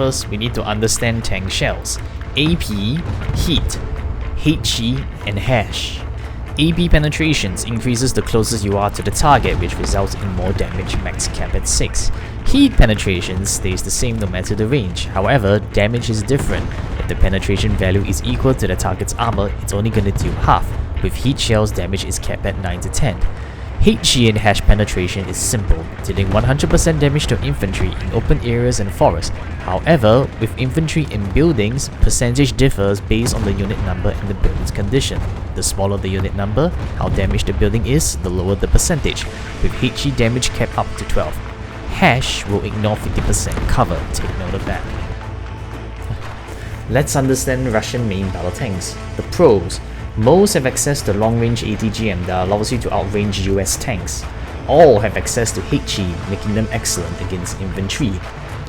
First, we need to understand tank shells: AP, heat, HE, and hash. AP penetrations increases the closer you are to the target, which results in more damage, max cap at 6. Heat penetration stays the same no matter the range. However, damage is different. If the penetration value is equal to the target's armor, it's only gonna do half. With heat shells, damage is capped at 9 to 10. HE and hash penetration is simple, dealing 100% damage to infantry in open areas and forests. However, with infantry in buildings, percentage differs based on the unit number and the building's condition. The smaller the unit number, how damaged the building is, the lower the percentage, with HE damage capped up to 12. Hash will ignore 50% cover, take note of that. Let's understand Russian main battle tanks. The pros. Most have access to long-range ATGM that allows you to outrange US tanks. All have access to HE, making them excellent against infantry.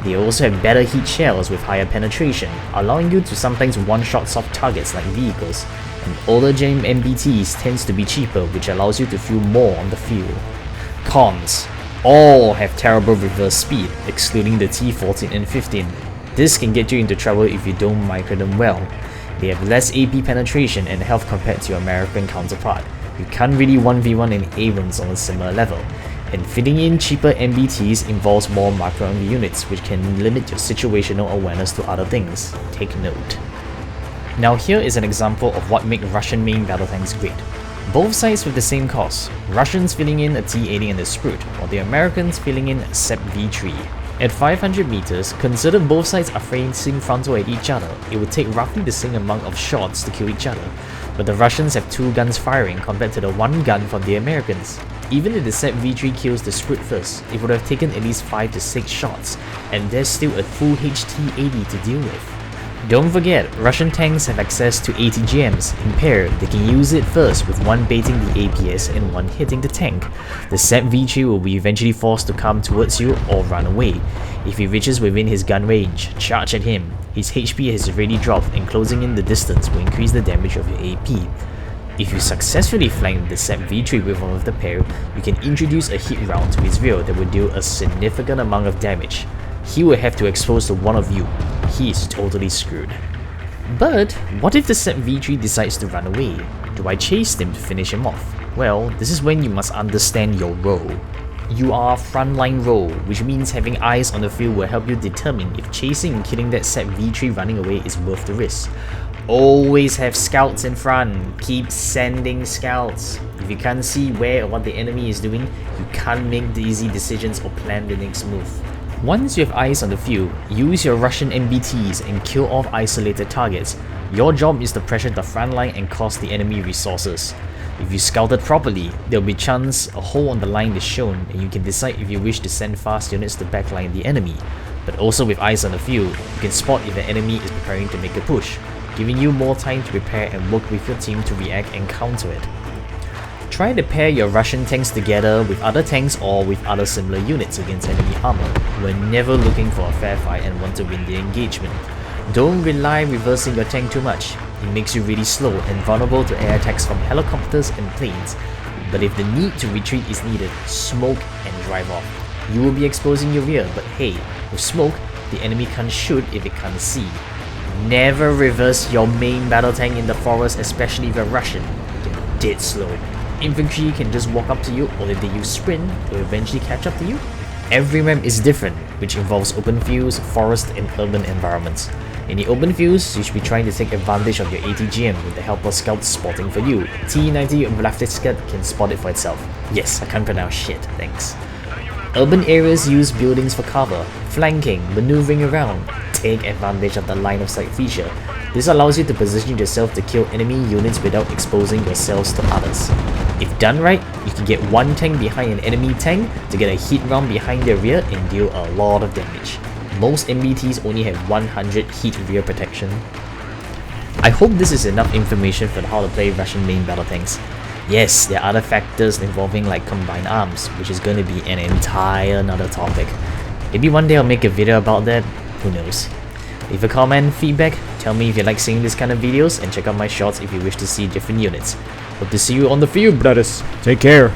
They also have better heat shells with higher penetration, allowing you to sometimes one-shot soft targets like vehicles. And older gen MBTs tends to be cheaper, which allows you to fuel more on the field. Cons. All have terrible reverse speed, excluding the T14 and 15. This can get you into trouble if you don't micro them well. They have less AP penetration and health compared to your American counterpart. You can't really 1v1 in Abrams on a similar level. And fitting in cheaper MBTs involves more micro-only units, which can limit your situational awareness to other things. Take note. Now here is an example of what makes Russian main battle tanks great. Both sides with the same cost, Russians filling in a T80 and a Sprute, while the Americans filling in a SEP V3. At 500 meters, consider both sides are facing frontal at each other. It would take roughly the same amount of shots to kill each other, but the Russians have 2 guns firing compared to the 1 gun from the Americans. Even if the SEP V3 kills the Sprute first, it would have taken at least 5 to 6 shots, and there's still a full HT80 to deal with. Don't forget, Russian tanks have access to ATGMs. In pair, they can use it first with one baiting the APS and one hitting the tank. The SEP V3 will be eventually forced to come towards you or run away. If he reaches within his gun range, charge at him. His HP has already dropped and closing in the distance will increase the damage of your AP. If you successfully flank the SEP V3 with one of the pair, you can introduce a hit round to his rear that will deal a significant amount of damage. He will have to expose to one of you. He is totally screwed. But what if the SEP V3 decides to run away? Do I chase him to finish him off? Well, this is when you must understand your role. You are a frontline role, which means having eyes on the field will help you determine if chasing and killing that SEP V3 running away is worth the risk. Always have scouts in front. Keep sending scouts. If you can't see where or what the enemy is doing, you can't make the easy decisions or plan the next move. Once you have eyes on the field, use your Russian MBTs and kill off isolated targets. Your job is to pressure the front line and cost the enemy resources. If you scouted properly, there will be chance a hole on the line is shown and you can decide if you wish to send fast units to backline the enemy. But also with eyes on the field, you can spot if the enemy is preparing to make a push, giving you more time to prepare and work with your team to react and counter it. Try to pair your Russian tanks together with other tanks or with other similar units against enemy armor. We're never looking for a fair fight and want to win the engagement. Don't rely reversing your tank too much. It makes you really slow and vulnerable to air attacks from helicopters and planes. But if the need to retreat is needed, smoke and drive off. You will be exposing your rear, but hey, with smoke, the enemy can't shoot if it can't see. Never reverse your main battle tank in the forest, especially if you're Russian. They're dead slow. Infantry can just walk up to you, or if they use sprint, they'll eventually catch up to you. Every map is different, which involves open fields, forest, and urban environments. In the open fields, you should be trying to take advantage of your ATGM with the help of scouts spotting for you. T90 Blaftiskat can spot it for itself. Yes, I can't pronounce shit, thanks. Urban areas use buildings for cover, flanking, maneuvering around. Take advantage of the line of sight feature. This allows you to position yourself to kill enemy units without exposing yourselves to others. If done right, you can get one tank behind an enemy tank to get a hit round behind their rear and deal a lot of damage. Most MBTs only have 100 hit rear protection. I hope this is enough information for how to play Russian main battle tanks. Yes, there are other factors involving like combined arms, which is going to be an entire another topic. Maybe one day I'll make a video about that, who knows. Leave a comment, feedback, tell me if you like seeing this kind of videos, and check out my shorts if you wish to see different units. Hope to see you on the field, brothers. Take care.